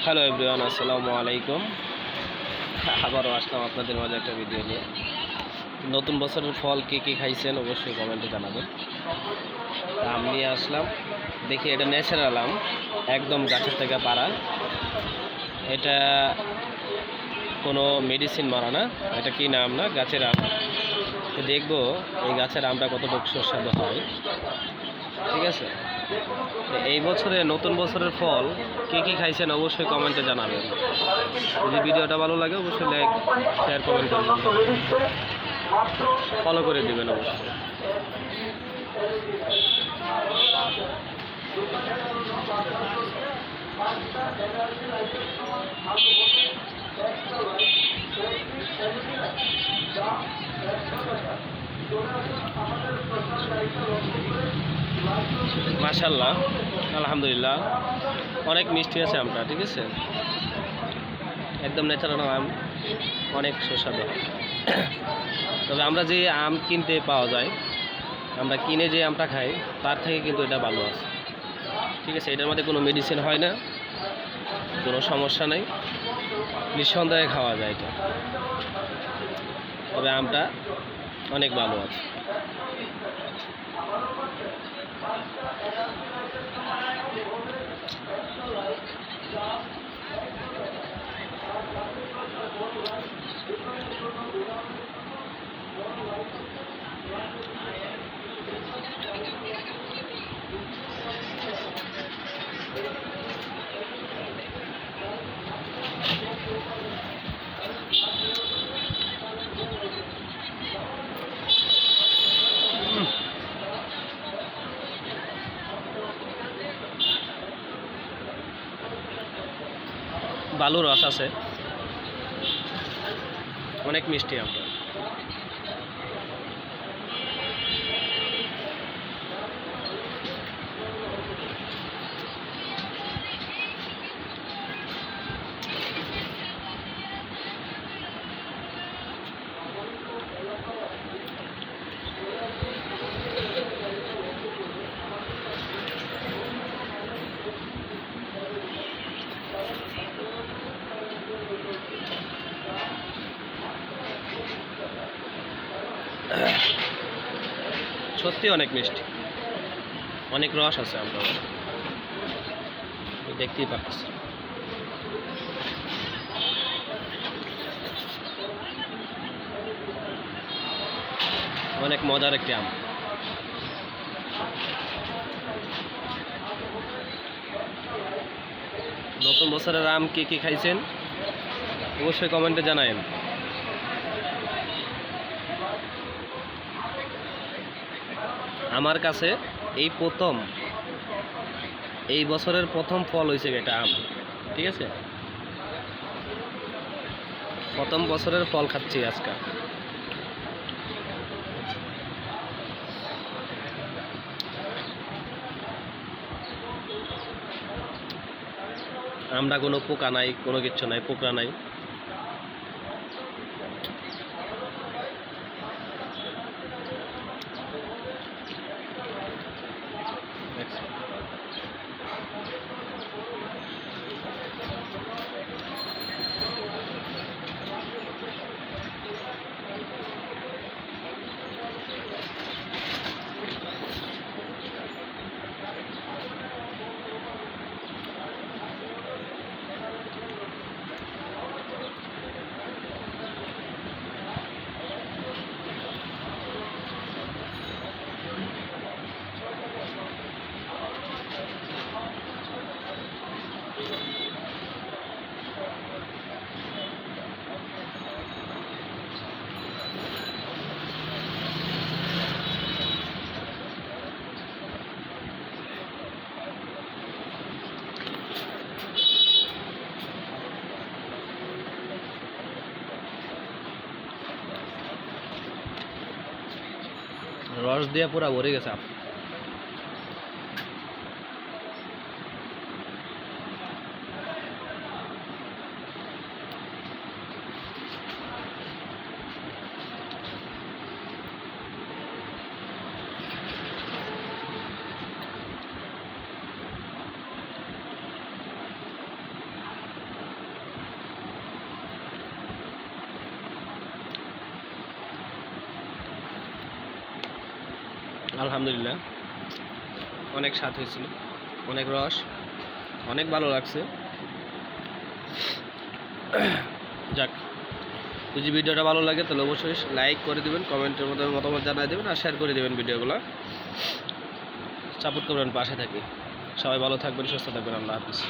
Hello everyone, আসসালামু আলাইকুম। আবারও আসলাম আপনাদের মাঝে একটা ভিডিও নিয়ে। নতুন বছরের ফল কী কী খাইছেন অবশ্যই কমেন্টে জানাবেন। আম নিয়ে আসলাম, দেখি এটা ন্যাচারাল আম, একদম গাছের থেকে পাড়া। এটা কোনো মেডিসিন মারা না, এটা কি নাম না, গাছের আম। দেখবো এই গাছের আমটা কতটুকু সুস্বাদু হয়। ঠিক আছে, এই বছরে নতুন বছরের ফল কে কী খাইছেন অবশ্যই কমেন্টে জানাবেন। যদি ভিডিওটা ভালো লাগে অবশ্যই লাইক শেয়ার কমেন্ট করবেন, ফলো করে দিবেন অবশ্যই। মাশাআল্লাহ, আলহামদুলিল্লাহ, অনেক মিষ্টি আছে আমটা। ঠিক আছে, একদম ন্যাচারাল আম, অনেক সুস্বাদু। তবে আমরা যে আম কিনতে পাওয়া যায়, আমরা কিনে যে আমটা খাই তার থেকে কিন্তু এটা ভালো আছে। ঠিক আছে, এটার মধ্যে কোনো মেডিসিন হয় না, কোনো সমস্যা নেই, নিঃসন্দেহে খাওয়া যায় এটা। তবে আমটা অনেক ভালো আছে। ভালো রস আছে, অনেক মিষ্টি আমটা। সত্যি অনেক মিষ্টি, অনেক রস আছে আমরা দেখতেই পাচ্ছি। অনেক মজার একটি আম। নতুন বছরের আম কি কি খাইছেন অবশ্যই কমেন্টে জানায়েন। আমার কাছে এই বছরের প্রথম ফল হয়েছে এটা আম। ঠিক আছে, প্রথম বছরের ফল খাচ্ছি আজকে। আমরা কোনো পোকা নাই, কোনো কিচ্ছু নাই, পোকা নাই। রস দিয়ে পুরা ভরে গেছে। আলহামদুলিল্লাহ অনেক স্বাদ হয়েছিল, অনেক রস, অনেক ভালো লাগছে। যাক, যদি ভিডিওটা ভালো লাগে তাহলে অবশ্যই লাইক করে দেবেন, কমেন্টের মধ্যে মতামত জানিয়ে দেবেন, আর শেয়ার করে দেবেন ভিডিওগুলো। সাপোর্ট করবেন, পাশে থাকি। সবাই ভালো থাকবেন, সুস্থ থাকবেন। আল্লাহ হাফিজ।